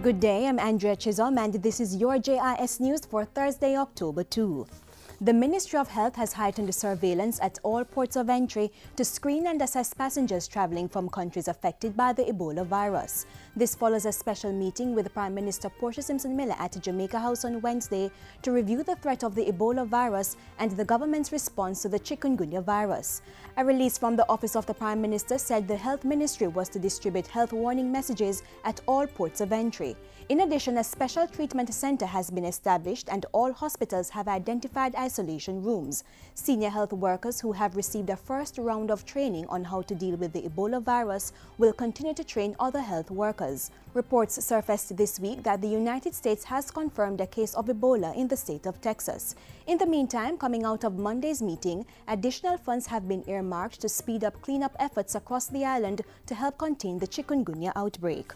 Good day, I'm Andrea Chisholm and this is your JIS News for Thursday, October 2. The Ministry of Health has heightened surveillance at all ports of entry to screen and assess passengers traveling from countries affected by the Ebola virus. This follows a special meeting with Prime Minister Portia Simpson-Miller at Jamaica House on Wednesday to review the threat of the Ebola virus and the government's response to the chikungunya virus. A release from the Office of the Prime Minister said the Health Ministry was to distribute health warning messages at all ports of entry. In addition, a special treatment center has been established and all hospitals have identified isolation rooms. Senior health workers who have received a first round of training on how to deal with the Ebola virus will continue to train other health workers. Reports surfaced this week that the United States has confirmed a case of Ebola in the state of Texas. In the meantime, coming out of Monday's meeting, additional funds have been earmarked to speed up cleanup efforts across the island to help contain the chikungunya outbreak.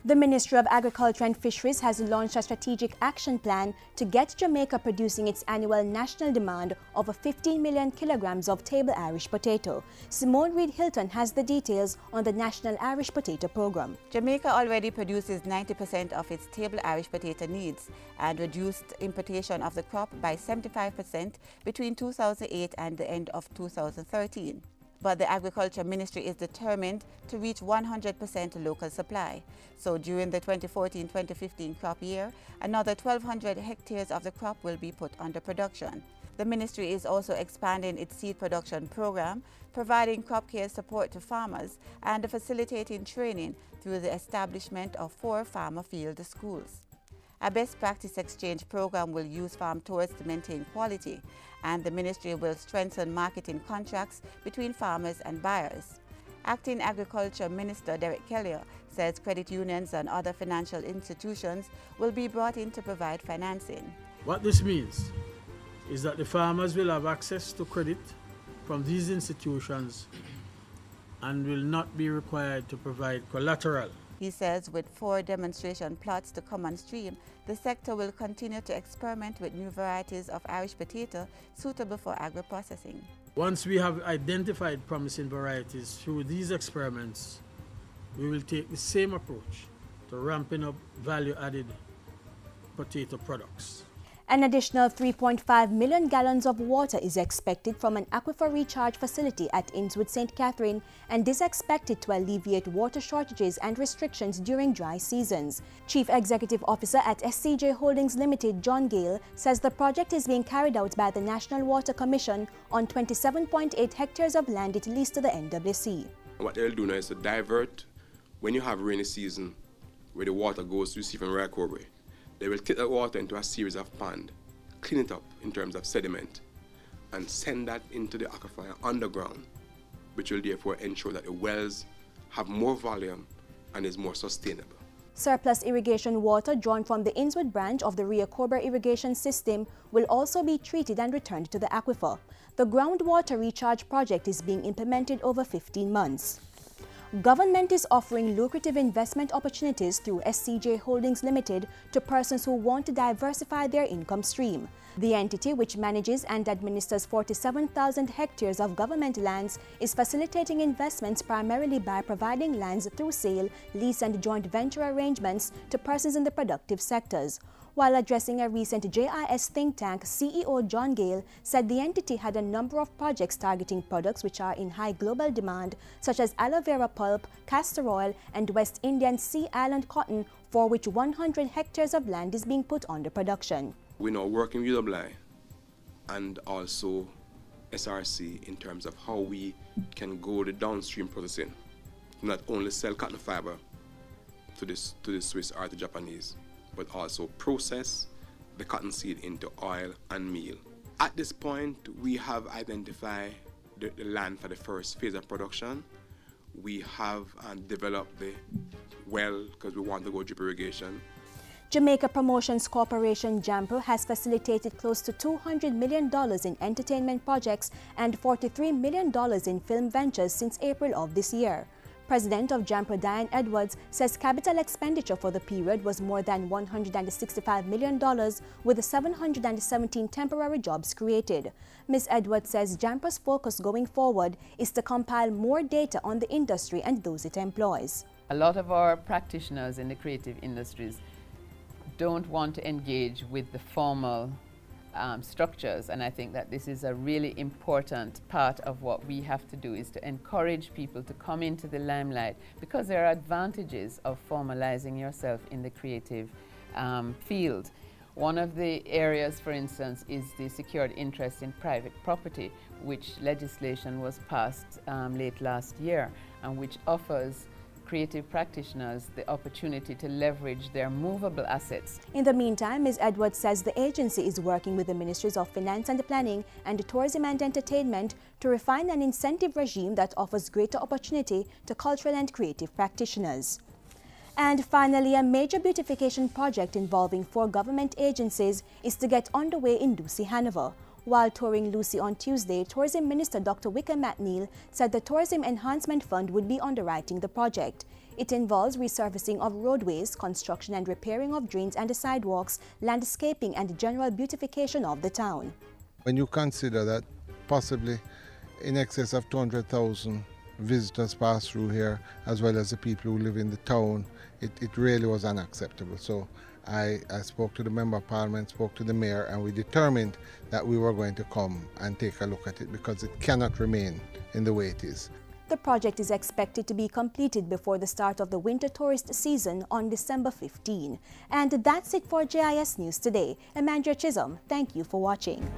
The Ministry of Agriculture and Fisheries has launched a strategic action plan to get Jamaica producing its annual national demand of 15 million kilograms of table Irish potato. Simone Reid-Hilton has the details on the National Irish Potato Program. Jamaica already produces 90% of its table Irish potato needs and reduced importation of the crop by 75% between 2008 and the end of 2013. But the Agriculture Ministry is determined to reach 100% local supply. So during the 2014-2015 crop year, another 1,200 hectares of the crop will be put under production. The ministry is also expanding its seed production program, providing crop care support to farmers and facilitating training through the establishment of 4 farmer field schools. A best practice exchange program will use farm tours to maintain quality, and the ministry will strengthen marketing contracts between farmers and buyers. Acting Agriculture Minister Derek Kelly says credit unions and other financial institutions will be brought in to provide financing. What this means is that the farmers will have access to credit from these institutions and will not be required to provide collateral. He says with 4 demonstration plots to come on stream, the sector will continue to experiment with new varieties of Irish potato suitable for agro-processing. Once we have identified promising varieties through these experiments, we will take the same approach to ramping up value-added potato products. An additional 3.5 million gallons of water is expected from an aquifer recharge facility at Innswood St. Catherine and is expected to alleviate water shortages and restrictions during dry seasons. Chief Executive Officer at SCJ Holdings Limited, John Gale, says the project is being carried out by the National Water Commission on 27.8 hectares of land it leased to the NWC. What they'll do now is to divert, when you have rainy season, where the water goes to receive from Rakowe. They will take that water into a series of ponds, clean it up in terms of sediment, and send that into the aquifer underground, which will therefore ensure that the wells have more volume and is more sustainable. Surplus irrigation water drawn from the Innswood branch of the Rio Cobra irrigation system will also be treated and returned to the aquifer. The groundwater recharge project is being implemented over 15 months. Government is offering lucrative investment opportunities through SCJ Holdings Limited to persons who want to diversify their income stream. The entity, which manages and administers 47,000 hectares of government lands, is facilitating investments primarily by providing lands through sale, lease and joint venture arrangements to persons in the productive sectors. While addressing a recent JIS think tank, CEO John Gale said the entity had a number of projects targeting products which are in high global demand, such as aloe vera pulp, castor oil, and West Indian Sea Island cotton, for which 100 hectares of land is being put under production. We're now working with UWI and also SRC in terms of how we can go the downstream processing, not only sell cotton fiber to the Swiss or the Japanese, but also process the cottonseed into oil and meal. At this point, we have identified the land for the first phase of production. We have developed the well because we want to go drip irrigation. Jamaica Promotions Corporation JAMPO has facilitated close to $200 million in entertainment projects and $43 million in film ventures since April of this year. President of JAMPO Diane Edwards says capital expenditure for the period was more than $165 million, with 717 temporary jobs created. Ms. Edwards says JAMPO's focus going forward is to compile more data on the industry and those it employs. A lot of our practitioners in the creative industries don't want to engage with the formal structures, and I think that this is a really important part of what we have to do, is to encourage people to come into the limelight, because there are advantages of formalizing yourself in the creative field. One of the areas, for instance, is the secured interest in private property, which legislation was passed late last year, and which offers creative practitioners the opportunity to leverage their movable assets. In the meantime, Ms. Edwards says the agency is working with the Ministries of Finance and Planning and Tourism and Entertainment to refine an incentive regime that offers greater opportunity to cultural and creative practitioners. And finally, a major beautification project involving 4 government agencies is to get underway in Lucy, Hanover. While touring Lucy on Tuesday, Tourism Minister Dr. Wickham McNeil said the Tourism Enhancement Fund would be underwriting the project. It involves resurfacing of roadways, construction and repairing of drains and sidewalks, landscaping and general beautification of the town. When you consider that possibly in excess of 200,000 visitors pass through here, as well as the people who live in the town, it really was unacceptable. So I spoke to the Member of Parliament, spoke to the Mayor, and we determined that we were going to come and take a look at it, because it cannot remain in the way it is. The project is expected to be completed before the start of the winter tourist season on December 15. And that's it for JIS News today. I'm Andrea Chisholm. Thank you for watching.